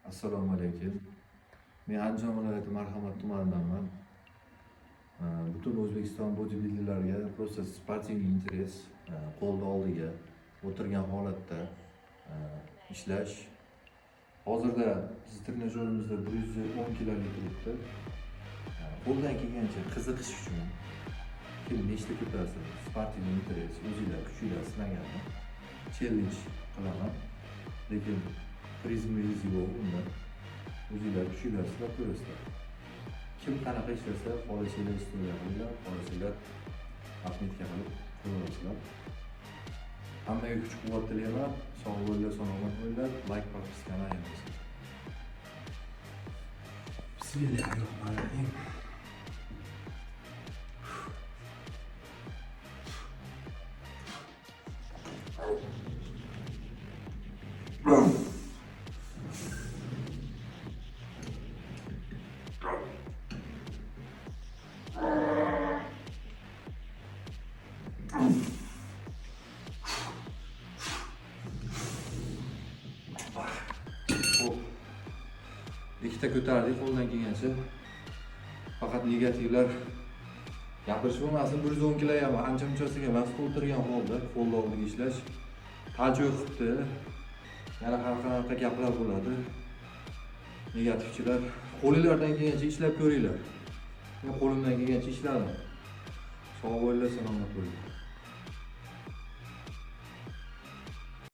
Assalomu alaykum. Men Andijon viloyati Marhamat tumanidanman. Butun O'zbekiston bodybuilderlariga просто sportivniy interes, qo'lni oldiga o'tirgan holatda ishlash. Hozirda biz trenajyorimizda 110 kilolik turibdi. Qo'ldan kelgancha qiziqish uchun kim nechta ko'tarsa, sportivniy interes, o'zingizlar kuchingizlar sinaganmi? Challenge qilaman. Lekin prizmingiz yo'q unda. O'zingizlar kuchingizlar sinab ko'rasizlar. Kim qanaqa ishlasa, xohlasanglar istoriya qilinglar, xohlasanglar atmetka qilib ko'rasizlar. Hammaga kuch-quvvat tilayman. Sog' bo'linglar, salomat bo'linglar. Like, podpiskani ayamanglar. Bismillahirrohmanirrohim. Ikkita ko'tardik qo'ldan kelgancha. Faqat negativlar gapirish bo'lmasin, 110 kg ham ancha-munchasiga emas, o'tirgan holda qo'lni oldiga ishlash. Tajo qilibdi. Yana har qanaqa gaplar bo'ladi. Negativchilar, qo'lingizdan kelgancha ishlab ko'ringlar. Men qo'limdan kelgancha ishladim. Sog' bo'linglar, salomat bo'linglar.